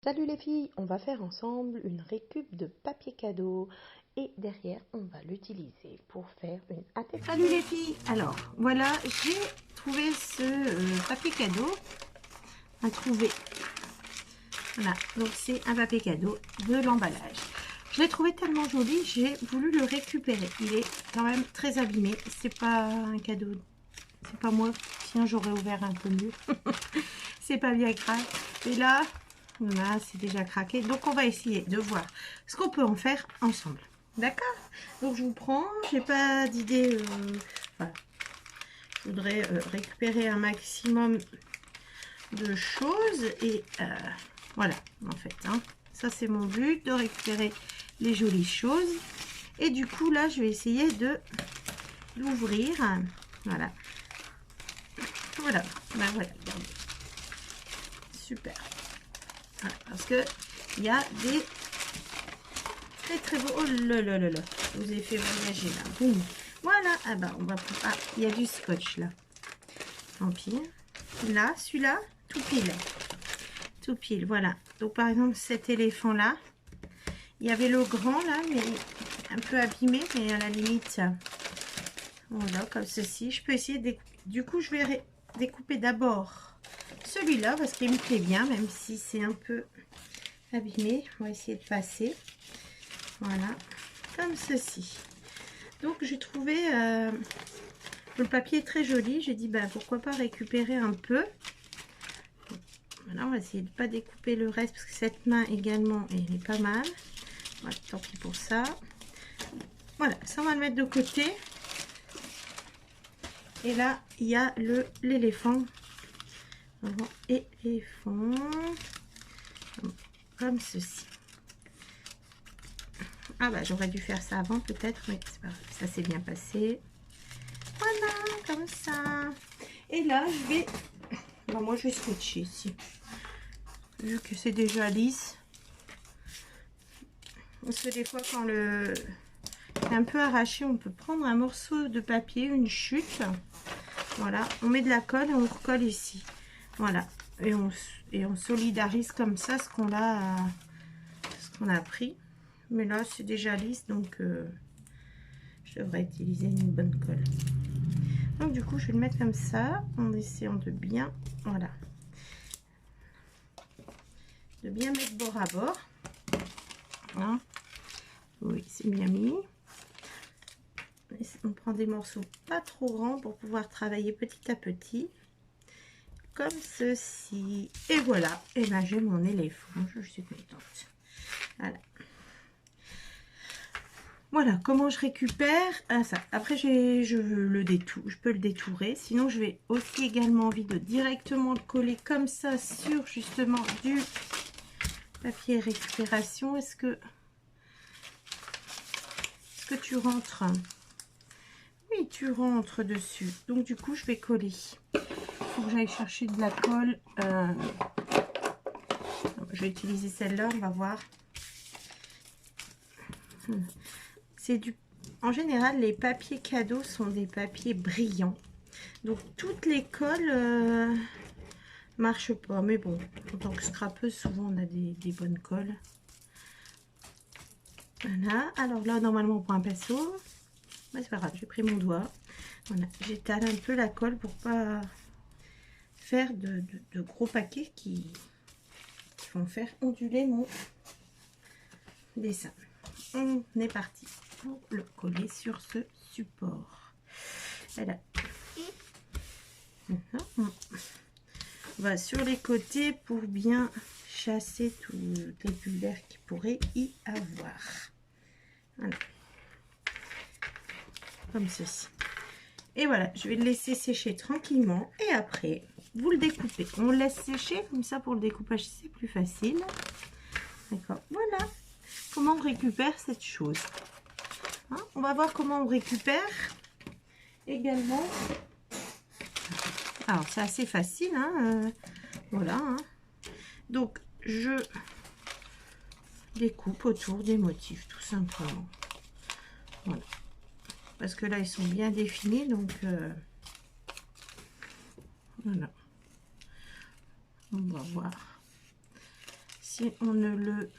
Salut les filles, on va faire ensemble une récup de papier cadeau et derrière on va l'utiliser pour faire une attestation. Salut les filles, alors voilà, j'ai trouvé ce papier cadeau à trouver. Voilà, donc c'est un papier cadeau de l'emballage. Je l'ai trouvé tellement joli, j'ai voulu le récupérer. Il est quand même très abîmé, c'est pas un cadeau, c'est pas moi, sinon j'aurais ouvert un peu mieux. C'est pas bien grave. Et là, voilà, c'est déjà craqué. Donc on va essayer de voir ce qu'on peut en faire ensemble. D'accord? Donc je vous prends, j'ai pas d'idée. Voilà. Je voudrais récupérer un maximum de choses et voilà, en fait. Hein. Ça c'est mon but, de récupérer les jolies choses. Et du coup là, je vais essayer de l'ouvrir. Voilà. Voilà. Ben voilà, regardez. Super. Voilà, parce que il y a des très beaux. Oh là là là là, je vous ai fait voyager là. Boum. Voilà. Ah bah on va. Ah, il y a du scotch là. Tant pis. Là, celui-là, tout pile. Tout pile. Voilà. Donc par exemple cet éléphant là, il y avait le grand là, mais un peu abîmé, mais à la limite. Voilà, comme ceci. Je peux essayer de découper. Du coup, je vais découper d'abord celui-là parce qu'il me plaît bien, même si c'est un peu abîmé. On va essayer de passer. Voilà, comme ceci. Donc j'ai trouvé le papier très joli. J'ai dit bah pourquoi pas récupérer un peu. Voilà, on va essayer de pas découper le reste parce que cette main également elle est pas mal. Voilà, tant pis pour ça. Voilà, ça on va le mettre de côté. Et là il y a l'éléphant. Éléphant comme ceci. Ah bah j'aurais dû faire ça avant peut-être, mais c'est pas grave, ça s'est bien passé. Voilà, comme ça. Et là je vais, bon, moi je vais scotcher ici, vu que c'est déjà lisse. Parce que des fois quand le est un peu arraché, on peut prendre un morceau de papier, une chute. Voilà, on met de la colle et on recolle ici. Voilà, et on solidarise comme ça ce qu'on a pris. Mais là c'est déjà lisse, donc je devrais utiliser une bonne colle. Donc du coup je vais le mettre comme ça en essayant de bien, voilà, de bien mettre bord à bord. Hein, oui, c'est bien mis. On prend des morceaux pas trop grands pour pouvoir travailler petit à petit, comme ceci. Et voilà, et là j'ai mon éléphant, je suis contente. Voilà. Voilà comment je récupère ça. Après je peux le détourer. Sinon je vais aussi également envie de directement le coller comme ça sur justement du papier récupération. Est-ce que tu rentres? Oui, tu rentres dessus. Donc du coup je vais coller. Il faut que j'aille chercher de la colle. Je vais utiliser celle-là, on va voir. C'est du... En général, les papiers cadeaux sont des papiers brillants. Donc, toutes les colles marchent pas. Mais bon, en tant que scrapeuse, souvent, on a des bonnes colles. Voilà. Alors là, normalement, on prend un pinceau. Mais c'est pas grave, j'ai pris mon doigt. Voilà. J'étale un peu la colle pour pas faire de gros paquets qui vont faire onduler mon dessin. On est parti pour le coller sur ce support. Voilà. On va sur les côtés pour bien chasser toutes les pulvères qui pourraient y avoir. Voilà. Comme ceci. Et voilà, je vais le laisser sécher tranquillement. Et après, vous le découpez. On le laisse sécher, comme ça pour le découpage, c'est plus facile. D'accord, voilà. Comment on récupère cette chose. Hein, on va voir comment on récupère également. Alors c'est assez facile, hein, voilà. Hein. Donc je découpe autour des motifs, tout simplement. Voilà. Parce que là ils sont bien définis, donc voilà. On va voir si on ne le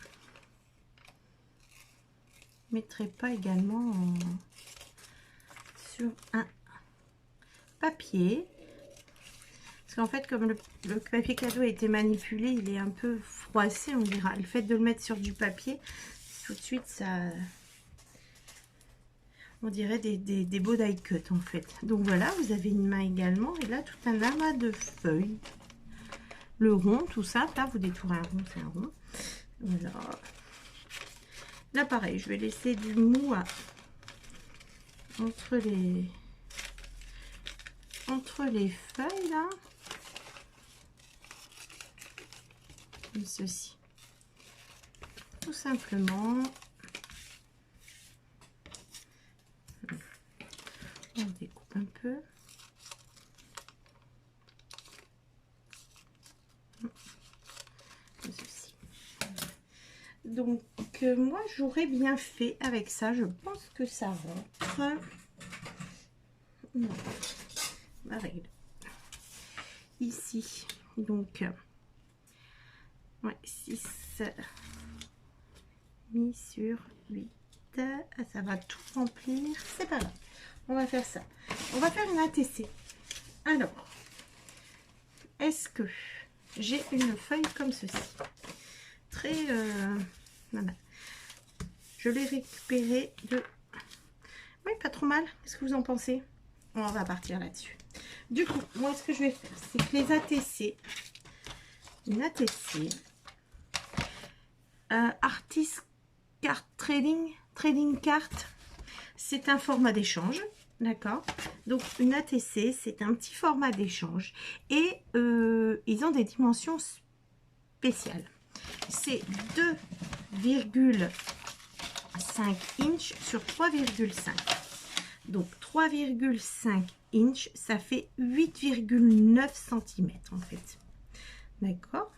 mettrait pas également sur un papier. Parce qu'en fait, comme le papier cadeau a été manipulé, il est un peu froissé, on dira. Le fait de le mettre sur du papier, tout de suite, ça... On dirait des beaux die cut en fait. Donc voilà, vous avez une main également. Et là, tout un amas de feuilles. Le rond, tout ça. Là, vous détourez un rond, c'est un rond. Voilà. Là, pareil, je vais laisser du mou entre les feuilles, là. Comme ceci. Tout simplement. On découpe un peu. Comme ceci. Donc, moi, j'aurais bien fait avec ça. Je pense que ça rentre. Ma règle. Ici. Donc, ouais, 6 mis sur 8. Ah, ça va tout remplir. C'est pas grave. On va faire ça. On va faire une ATC. Alors, est-ce que j'ai une feuille comme ceci? Très... voilà. Je l'ai récupérée de... Oui, pas trop mal. Qu'est-ce que vous en pensez? On va partir là-dessus. Du coup, moi, ce que je vais faire, c'est que les ATC... Une ATC... Artist Card Trading Card, c'est un format d'échange. D'accord, donc une ATC, c'est un petit format d'échange et ils ont des dimensions spéciales. C'est 2,5 inches sur 3,5. Donc 3,5 inches, ça fait 8,9 cm en fait. D'accord,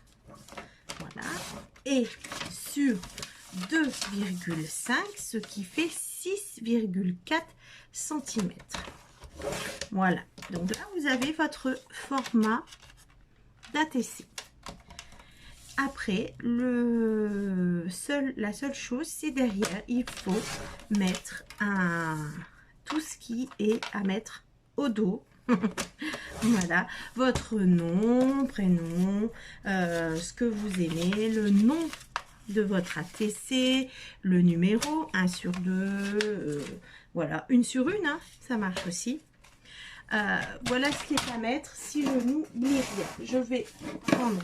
voilà. Et sur 2,5, ce qui fait 6,4 cm. Voilà, donc là vous avez votre format d'ATC. Après, la seule chose, c'est derrière, il faut mettre tout ce qui est à mettre au dos. Voilà, votre nom, prénom, ce que vous aimez, le nom de votre ATC, le numéro 1 sur 2, voilà, 1 sur 1, hein, ça marche aussi. Voilà ce qui est à mettre. Si je n'oublie rien, je vais prendre...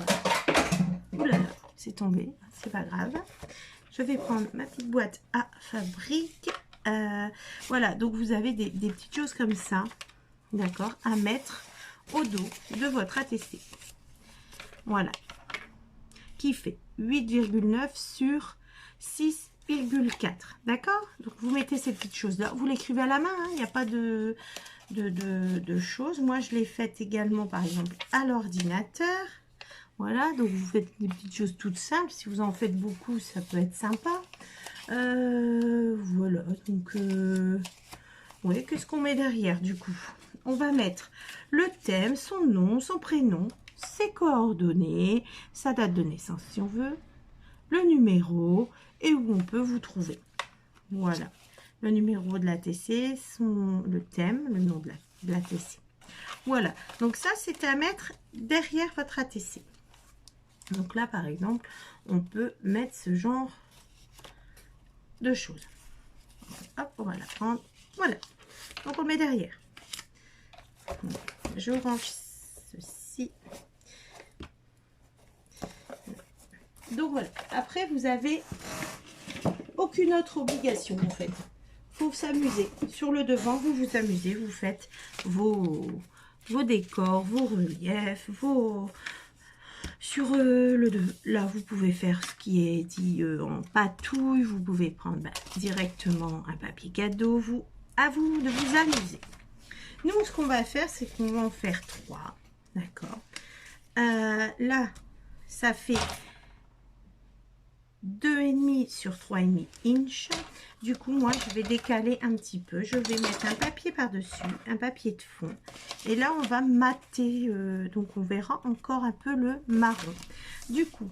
Oulala, c'est tombé, c'est pas grave. Je vais prendre ma petite boîte à fabrique. Voilà, donc vous avez des petites choses comme ça, d'accord, à mettre au dos de votre ATC. Voilà, qui fait 8,9 sur 6,4. D'accord, donc vous mettez ces petites choses là, vous l'écrivez à la main, il n'y a pas de choses. Moi je l'ai faite également par exemple à l'ordinateur. Voilà, donc vous faites des petites choses toutes simples. Si vous en faites beaucoup, ça peut être sympa. Voilà, donc oui, qu'est-ce qu'on met derrière du coup? On va mettre le thème, son nom, son prénom, ses coordonnées, sa date de naissance si on veut, le numéro et où on peut vous trouver. Voilà, le numéro de l'ATC, le thème, le nom de l'ATC. Voilà, donc ça c'est à mettre derrière votre ATC. Donc là par exemple, on peut mettre ce genre de choses. Hop, on va la prendre. Voilà, donc on le met derrière. Je range ceci. Donc voilà, après vous avez aucune autre obligation en fait. Faut s'amuser. Sur le devant, vous vous amusez, vous faites vos décors, vos reliefs, sur le devant. Là, vous pouvez faire ce qui est dit en patouille. Vous pouvez prendre directement un papier cadeau. À vous de vous amuser. Nous, ce qu'on va faire, c'est qu'on va en faire 3. D'accord. Là, ça fait 2,5 sur 3,5 inches. Du coup, moi, je vais décaler un petit peu. Je vais mettre un papier par-dessus, un papier de fond. Et là, on va mater. Donc, on verra encore un peu le marron. Du coup,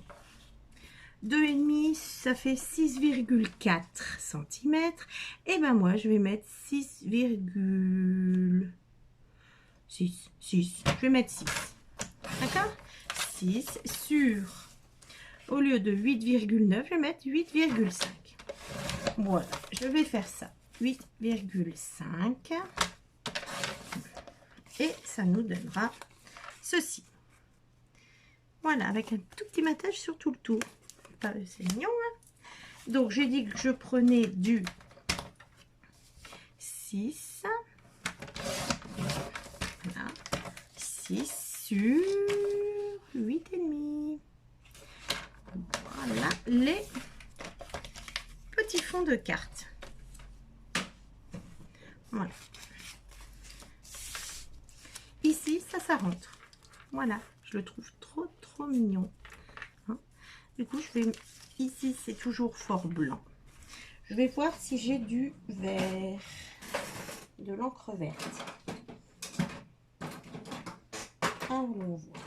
2,5, ça fait 6,4 cm. Et ben moi, je vais mettre 6,6. Je vais mettre 6. D'accord? 6 sur... Au lieu de 8,9, je vais mettre 8,5. Voilà, je vais faire ça. 8,5. Et ça nous donnera ceci. Voilà, avec un tout petit matage sur tout le tour. C'est mignon, hein? Donc, j'ai dit que je prenais du 6. Voilà. 6 sur 8,5. Voilà les petits fonds de carte. Voilà. Ici, ça rentre. Voilà, je le trouve trop mignon. Hein? Du coup, je vais... Ici, c'est toujours fort blanc. Je vais voir si j'ai du vert, de l'encre verte. Allons voir.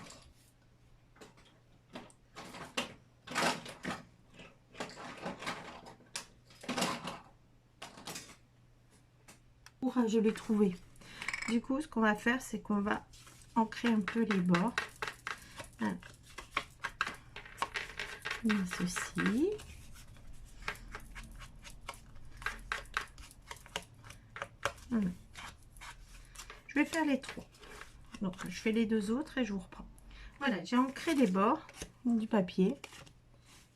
Je l'ai trouvé. Du coup, ce qu'on va faire, c'est qu'on va ancrer un peu les bords. Voilà. Ceci. Voilà. Je vais faire les trois. Donc, je fais les deux autres et je vous reprends. Voilà, j'ai ancré les bords du papier.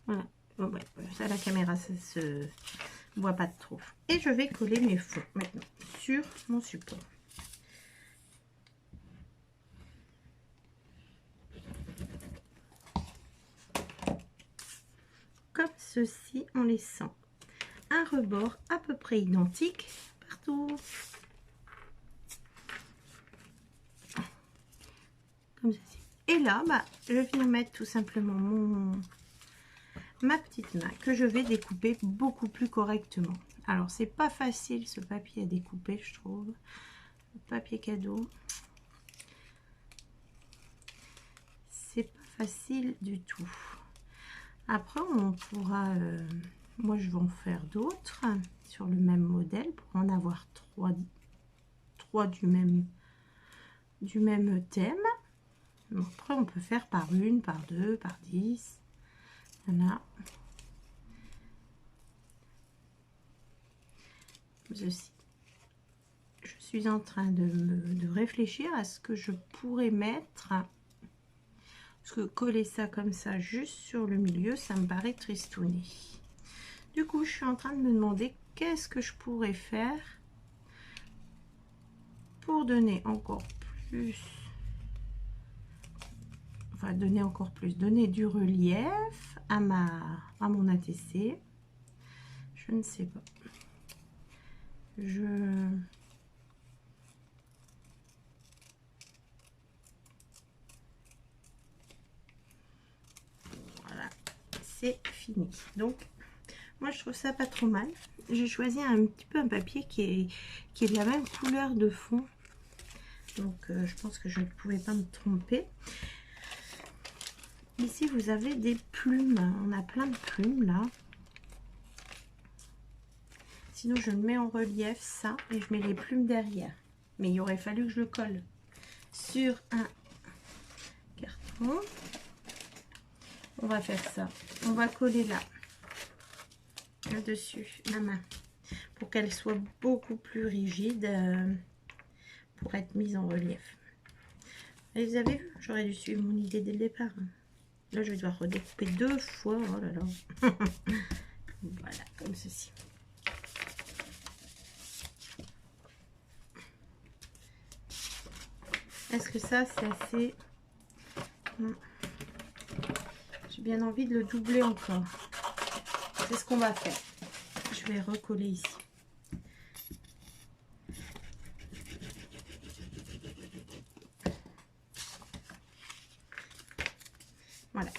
Voilà. Bon, ouais, ça, la caméra, ça se voit pas trop. Et je vais coller mes fonds maintenant sur mon support. Comme ceci, en laissant un rebord à peu près identique partout. Comme ceci. Et là, bah, je viens mettre tout simplement ma petite main que je vais découper beaucoup plus correctement. Alors, c'est pas facile ce papier à découper, je trouve. Le papier cadeau. C'est pas facile du tout. Après, on pourra... moi, je vais en faire d'autres sur le même modèle pour en avoir trois du même thème. Donc, après, on peut faire par une, par deux, par 10. Voilà. Ceci. Je suis en train de réfléchir à ce que je pourrais mettre. Parce que coller ça comme ça juste sur le milieu, ça me paraît tristouné. Du coup, je suis en train de me demander qu'est-ce que je pourrais faire pour donner encore plus, enfin donner du relief à mon ATC. Je ne sais pas. Voilà, c'est fini. Donc, moi, je trouve ça pas trop mal. J'ai choisi un petit peu un papier qui est de la même couleur de fond. Donc, je pense que je ne pouvais pas me tromper. Ici, vous avez des plumes. On a plein de plumes, là. Sinon, je mets en relief ça et je mets les plumes derrière. Mais il aurait fallu que je le colle sur un carton. On va faire ça. On va coller là, dessus la main, pour qu'elle soit beaucoup plus rigide pour être mise en relief. Et vous avez vu, j'aurais dû suivre mon idée dès le départ. Là, je vais devoir redécouper deux fois. Oh là là. Voilà, comme ceci. Est-ce que ça, c'est assez... J'ai bien envie de le doubler encore. C'est ce qu'on va faire. Je vais recoller ici. Voilà.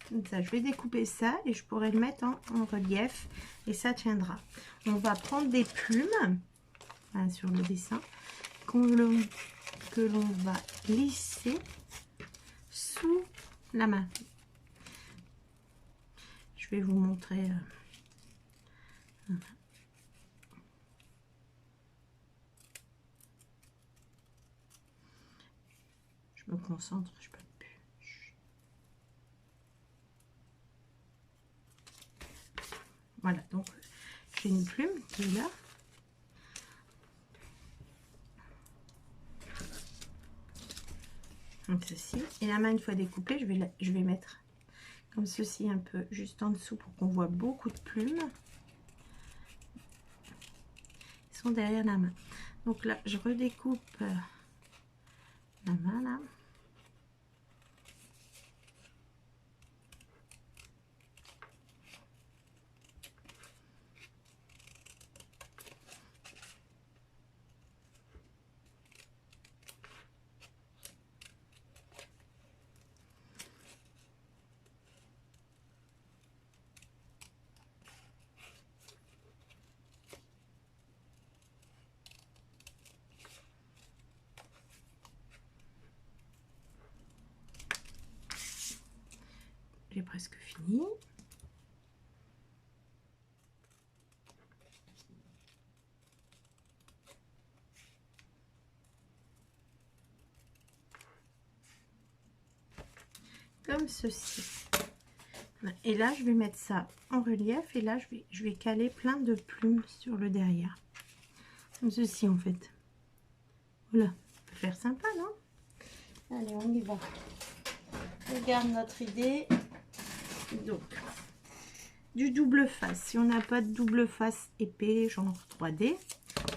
Comme ça, je vais découper ça et je pourrai le mettre en relief et ça tiendra. On va prendre des plumes sur le dessin que l'on va lisser sous la main. Je vais vous montrer. Voilà. Je me concentre, je peux plus. Voilà, donc j'ai une plume qui est là. Donc ceci. Et la main, une fois découpée, je vais mettre comme ceci un peu juste en dessous pour qu'on voit beaucoup de plumes. Ils sont derrière la main. Donc là, je redécoupe la main là. J'ai presque fini. Comme ceci. Et là, je vais mettre ça en relief. Et là, je vais caler plein de plumes sur le derrière. Comme ceci, en fait. Voilà. Ça peut faire sympa, non? Allez, on y va. On regarde notre idée. Donc, du double face. Si on n'a pas de double face épais, genre 3D,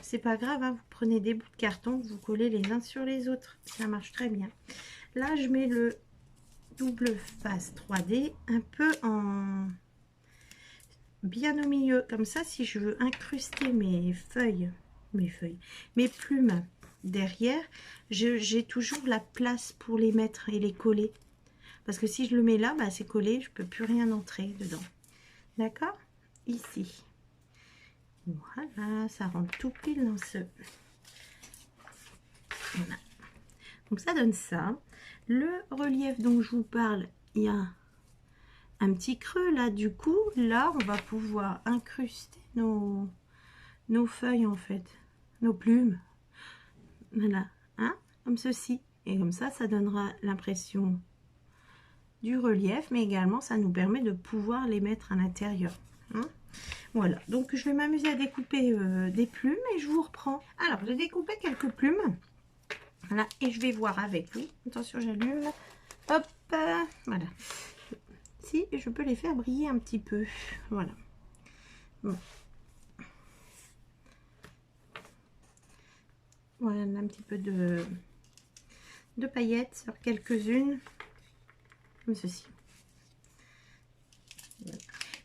c'est pas grave, hein, vous prenez des bouts de carton, vous collez les uns sur les autres. Ça marche très bien. Là, je mets le double face 3D un peu en bien au milieu. Comme ça, si je veux incruster mes plumes derrière, j'ai toujours la place pour les mettre et les coller. Parce que si je le mets là, bah, c'est collé, je peux plus rien entrer dedans. D'accord? Ici. Voilà, ça rentre tout pile dans ce... Voilà. Donc ça donne ça. Le relief dont je vous parle, il y a un petit creux là. Du coup, là, on va pouvoir incruster nos feuilles en fait. Nos plumes. Voilà. Hein? Comme ceci. Et comme ça donnera l'impression du relief, mais également ça nous permet de pouvoir les mettre à l'intérieur. Hein? Voilà, donc je vais m'amuser à découper des plumes et je vous reprends. Alors, j'ai découpé quelques plumes. Voilà, et je vais voir avec vous. Attention, j'allume. Hop, voilà. Si, je peux les faire briller un petit peu. Voilà. Bon. Voilà, un petit peu de paillettes sur quelques-unes. Comme ceci. Voilà.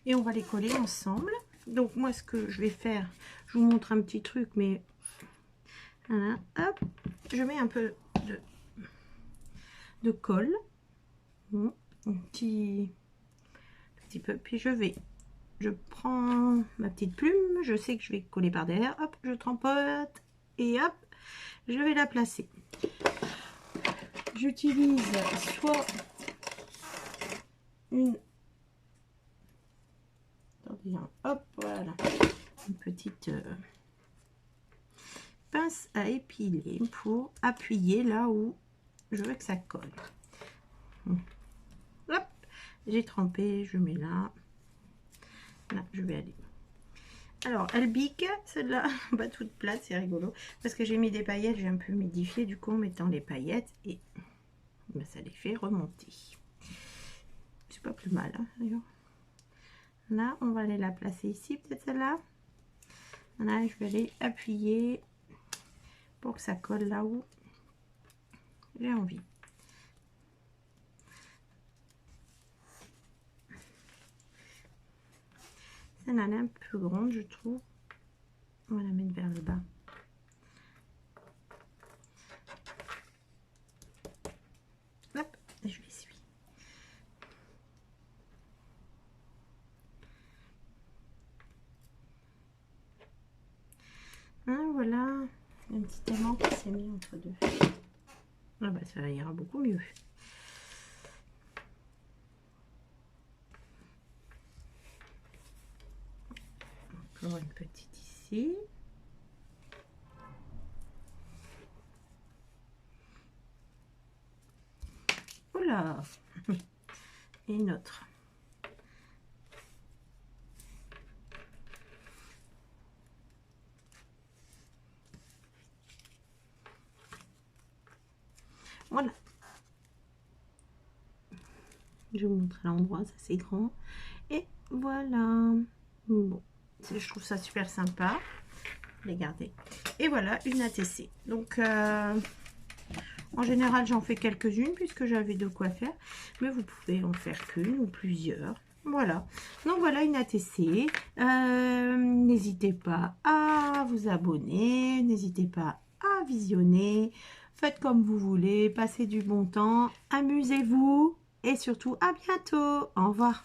Et on va les coller ensemble. Donc moi ce que je vais faire, je vous montre un petit truc, mais voilà, hop, je mets un peu de colle, bon, un petit peu, puis je prends ma petite plume, je sais que je vais coller par derrière, hop, je trempote et hop, je vais la placer. J'utilise soit une hop, voilà, une petite pince à épiler pour appuyer là où je veux que ça colle. Hop, j'ai trempé, je mets là. Là, je vais aller. Alors, elle pique, celle-là, pas toute plate, c'est rigolo. Parce que j'ai mis des paillettes, j'ai un peu modifié du coup en mettant les paillettes et ben, ça les fait remonter. C'est pas plus mal, hein, d'ailleurs. Là, on va aller la placer ici, peut-être celle-là. Là, je vais aller appuyer pour que ça colle là où j'ai envie. Celle-là, elle est un peu grande, je trouve. On va la mettre vers le bas. Hop, et je l'essuie. Hein, voilà, un petit aimant qui s'est mis entre deux. Ah bah ça ira beaucoup mieux. encore une petite ici. Oula, et une autre. Voilà. Je vous montre l'endroit, ça c'est grand. Et voilà. Bon, je trouve ça super sympa. Regardez. Et voilà une ATC. Donc, en général, j'en fais quelques-unes puisque j'avais de quoi faire. Mais vous pouvez en faire qu'une ou plusieurs. Voilà. Donc, voilà une ATC. N'hésitez pas à vous abonner. N'hésitez pas à visionner. Faites comme vous voulez. Passez du bon temps. Amusez-vous. Et surtout, à bientôt. Au revoir.